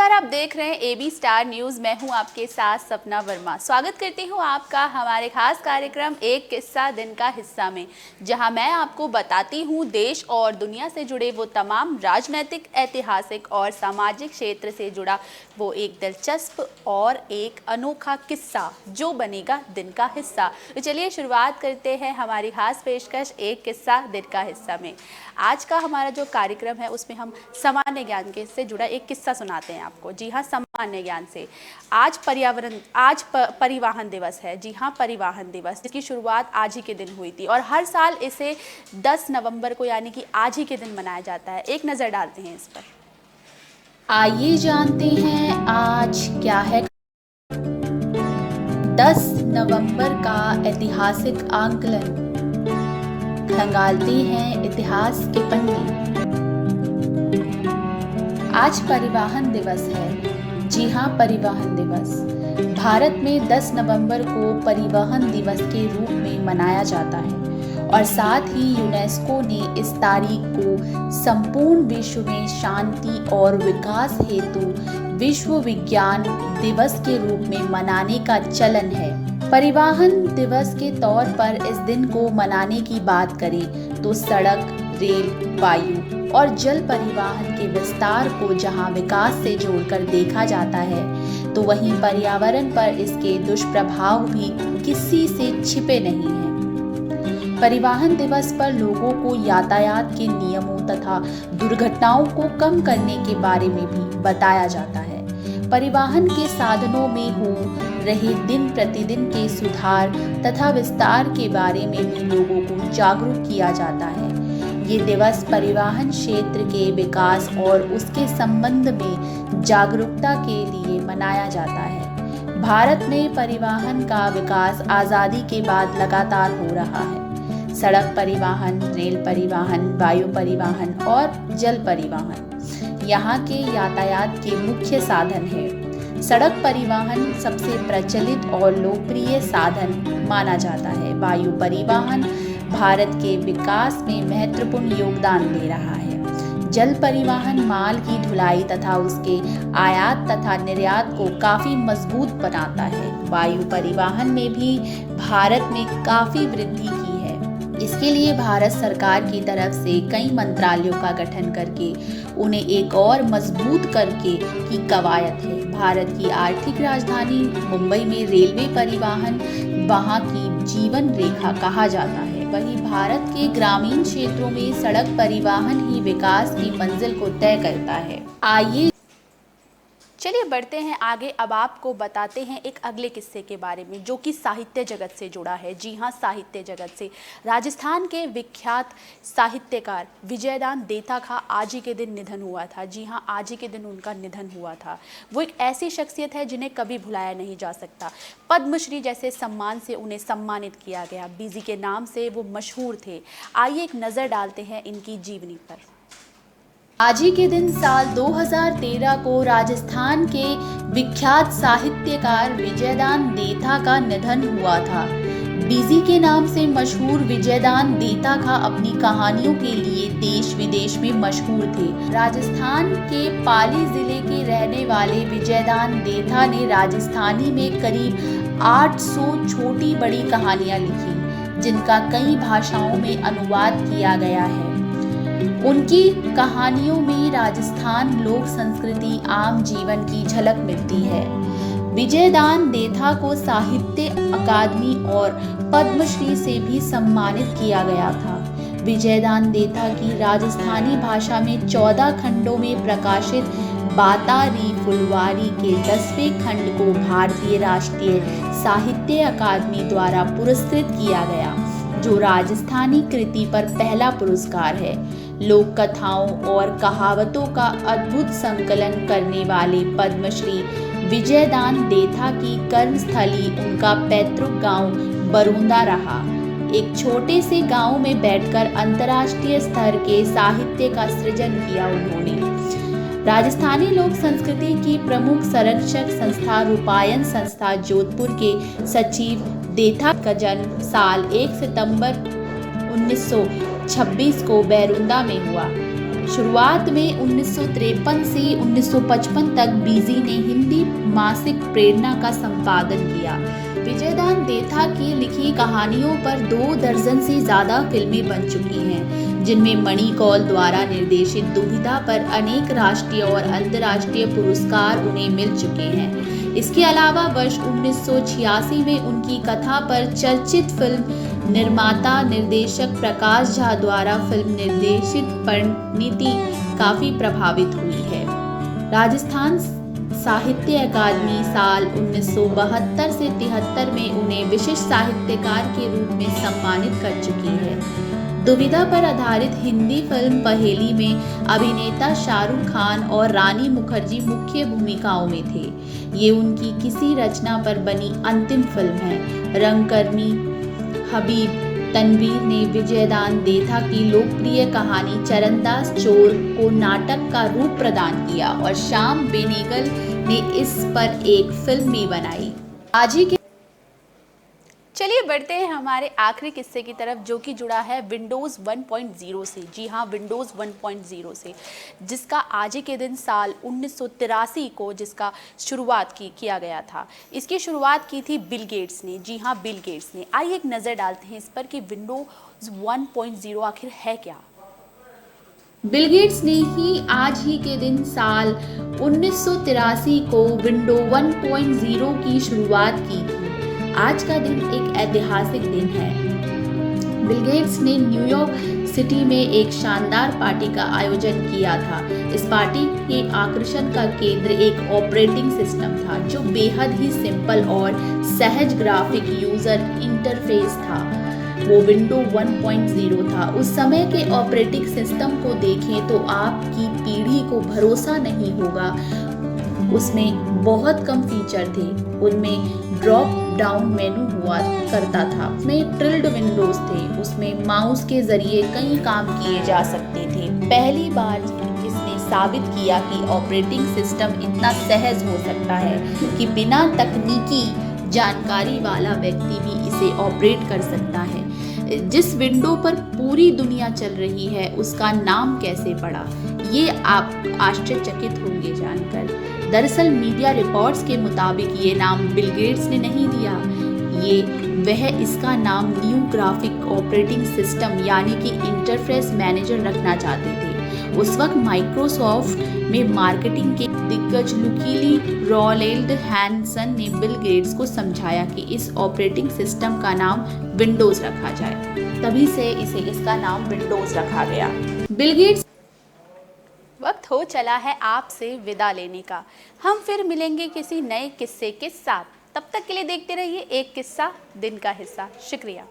नमस्कार, आप देख रहे हैं एबी स्टार न्यूज़। मैं हूं आपके साथ सपना वर्मा। स्वागत करती हूं आपका हमारे खास कार्यक्रम एक किस्सा दिन का हिस्सा में, जहां मैं आपको बताती हूं देश और दुनिया से जुड़े वो तमाम राजनीतिक, ऐतिहासिक और सामाजिक क्षेत्र से जुड़ा वो एक दिलचस्प और एक अनोखा किस्सा जो बनेगा दिन का हिस्सा। तो चलिए शुरुआत करते हैं हमारी खास पेशकश एक किस्सा दिन का हिस्सा में। आज का हमारा जो कार्यक्रम है उसमें हम सामान्य ज्ञान के से जुड़ा एक किस्सा सुनाते हैं आपको। जी हाँ, सामान्य ज्ञान से। आज परिवहन दिवस है। जी हाँ, परिवहन दिवस, इसकी शुरुआत आज ही के दिन हुई थी और हर साल इसे 10 नवंबर को यानी कि आज ही के दिन मनाया जाता है। एक नज़र डालते हैं इस पर। आइए जानते हैं आज क्या है। 10 नवंबर का ऐतिहासिक आकलन, खंगालते हैं इतिहास के पन्ने। आज परिवहन दिवस है। जी हाँ, परिवहन दिवस भारत में 10 नवंबर को परिवहन दिवस के रूप में मनाया जाता है और साथ ही यूनेस्को ने इस तारीख को संपूर्ण विश्व में शांति और विकास हेतु विश्व विज्ञान दिवस के रूप में मनाने का चलन है। परिवहन दिवस के तौर पर इस दिन को मनाने की बात करें तो सड़क, रेल, वायु और जल परिवहन के विस्तार को जहां विकास से जोड़कर देखा जाता है, तो वहीं पर्यावरण पर इसके दुष्प्रभाव भी किसी से छिपे नहीं हैं। परिवहन दिवस पर लोगों को यातायात के नियमों तथा दुर्घटनाओं को कम करने के बारे में भी बताया जाता है। परिवहन के साधनों में हो रहे दिन प्रतिदिन के सुधार तथा विस्तार के बारे में भी लोगों को जागरूक किया जाता है। ये दिवस परिवहन क्षेत्र के विकास और उसके संबंध में जागरूकता के लिए मनाया जाता है। भारत में परिवहन का विकास आज़ादी के बाद लगातार हो रहा है। सड़क परिवहन, रेल परिवहन, वायु परिवहन और जल परिवहन यहाँ के यातायात के मुख्य साधन है। सड़क परिवहन सबसे प्रचलित और लोकप्रिय साधन माना जाता है। वायु परिवहन भारत के विकास में महत्वपूर्ण योगदान दे रहा है। जल परिवहन माल की ढुलाई तथा उसके आयात तथा निर्यात को काफी मजबूत बनाता है। वायु परिवहन में भी भारत में काफी वृद्धि की है। इसके लिए भारत सरकार की तरफ से कई मंत्रालयों का गठन करके उन्हें एक और मजबूत करके की कवायद है। भारत की आर्थिक राजधानी मुंबई में रेलवे परिवहन वहां की जीवन रेखा कहा जाता है। वहीं भारत के ग्रामीण क्षेत्रों में सड़क परिवहन ही विकास की मंजिल को तय करता है। आइए चलिए बढ़ते हैं आगे। अब आपको बताते हैं एक अगले किस्से के बारे में जो कि साहित्य जगत से जुड़ा है। जी हाँ, साहित्य जगत से। राजस्थान के विख्यात साहित्यकार विजयदान देथा का आज ही के दिन निधन हुआ था। जी हाँ, आज ही के दिन उनका निधन हुआ था। वो एक ऐसी शख्सियत है जिन्हें कभी भुलाया नहीं जा सकता। पद्मश्री जैसे सम्मान से उन्हें सम्मानित किया गया। बीजी के नाम से वो मशहूर थे। आइए एक नज़र डालते हैं इनकी जीवनी पर। आज ही के दिन साल 2013 को राजस्थान के विख्यात साहित्यकार विजयदान देथा का निधन हुआ था। बीजी के नाम से मशहूर विजयदान देथा का अपनी कहानियों के लिए देश विदेश में मशहूर थे। राजस्थान के पाली जिले के रहने वाले विजयदान देथा ने राजस्थानी में करीब 800 छोटी बड़ी कहानियां लिखी, जिनका कई भाषाओं में अनुवाद किया गया है। उनकी कहानियों में राजस्थान लोक संस्कृति, आम जीवन की झलक मिलती है। विजयदान देथा को साहित्य अकादमी और पद्मश्री से भी सम्मानित किया गया था। विजयदान देथा की राजस्थानी भाषा में 14 खंडों में प्रकाशित बातारी फुलवारी के 10वें खंड को भारतीय राष्ट्रीय साहित्य अकादमी द्वारा पुरस्कृत किया गया, जो राजस्थानी कृति पर पहला पुरस्कार है। लोक कथाओं और कहावतों का अद्भुत संकलन करने वाले पद्मश्री विजयदान देथा की कर्मस्थली उनका पैतृक गांव बरूंदा रहा। एक छोटे से गांव में बैठकर अंतर्राष्ट्रीय स्तर के साहित्य का सृजन किया उन्होंने। राजस्थानी लोक संस्कृति की प्रमुख संरक्षक संस्था रूपायन संस्था जोधपुर के सचिव देथा का जन्म साल 1 सितंबर 1926 को बैरुंदा में हुआ। शुरुआत में 1953 से 1955 तक बीजी ने हिंदी मासिक प्रेरणा का संपादन किया। विजयदान देथा की लिखी कहानियों पर 2 दर्जन से ज़्यादा फिल्में बन चुकी हैं, जिनमें मणि कौल द्वारा निर्देशित दुविधा पर अनेक राष्ट्रीय और अंतर्राष्ट्रीय पुरस्कार उन्हें मिल चुके हैं। इसके अलावा वर्ष 1986 में उनकी कथा पर चर्चित फिल्म निर्माता निर्देशक प्रकाश झा द्वारा फिल्म निर्देशित परिणीति काफ़ी प्रभावित हुई है। राजस्थान साहित्य अकादमी साल 1972 से 73 में उन्हें विशिष्ट साहित्यकार के रूप में सम्मानित कर चुकी है। दुविधा पर आधारित हिंदी फिल्म पहेली में अभिनेता शाहरुख खान और रानी मुखर्जी मुख्य भूमिकाओं में थे। ये उनकी किसी रचना पर बनी अंतिम फिल्म है। रंगकर्मी हबीब तनवीर ने विजयदान देथा की लोकप्रिय कहानी चरणदास चोर को नाटक का रूप प्रदान किया और श्याम बेनेगल ने इस पर एक फिल्म भी बनाई। आज ही के चलिए बढ़ते हैं हमारे आखिरी किस्से की तरफ, जो कि जुड़ा है विंडोज़ 1.0 से। जी हाँ, विंडोज़ 1.0 से, जिसका आज ही के दिन साल 1983 को जिसका शुरुआत किया गया था। इसकी शुरुआत की थी बिल गेट्स ने। जी हाँ, बिल गेट्स ने। आइए एक नज़र डालते हैं इस पर कि विंडोज़ 1.0 आखिर है क्या। बिल गेट्स ने ही आज ही के दिन साल 1983 को विंडो 1.0 की शुरुआत की थी। आज का दिन एक ऐतिहासिक दिन है। बिल गेट्स ने न्यूयॉर्क सिटी में एक शानदार पार्टी का आयोजन किया था। इस पार्टी के आकर्षण का केंद्र एक ऑपरेटिंग सिस्टम था, जो बेहद ही सिंपल और सहज ग्राफिक यूजर इंटरफेस था। वो विंडो 1.0 था। उस समय के ऑपरेटिंग सिस्टम को देखें तो आपकी पीढ़ी को भरोसा नहीं होगा। उसमें बहुत कम फीचर थे। उनमें ड्रॉप डाउन मेनू हुआ करता था। उसमें टिल्ड विंडोज थे। उसमें माउस के जरिए कई काम किए जा सकते थे। पहली बार इसने साबित किया कि ऑपरेटिंग सिस्टम इतना सहज हो सकता है कि बिना तकनीकी जानकारी वाला व्यक्ति भी इसे ऑपरेट कर सकता है। जिस विंडो पर पूरी दुनिया चल रही है उसका नाम कैसे पड़ा, ये आप आश्चर्यचकित होंगे जानकर। दरअसल मीडिया रिपोर्ट्स के मुताबिक ये नाम बिल गेट्स ने नहीं दिया। वह इसका नाम न्यू ग्राफिक ऑपरेटिंग सिस्टम यानी कि इंटरफेस मैनेजर रखना चाहते थे। उस वक्त माइक्रोसॉफ्ट में मार्केटिंग के दिग्गज लुकीली रॉलेल्ड हैंसन ने बिल गेट्स को समझाया कि इस ऑपरेटिंग सिस्टम का नाम विंडोज रखा जाए। तभी से इसका नाम विंडोज रखा गया। Bill Gates. वक्त हो चला है आपसे विदा लेने का। हम फिर मिलेंगे किसी नए किस्से के साथ। तब तक के लिए देखते रहिए एक किस्सा दिन का हिस्सा। शुक्रिया।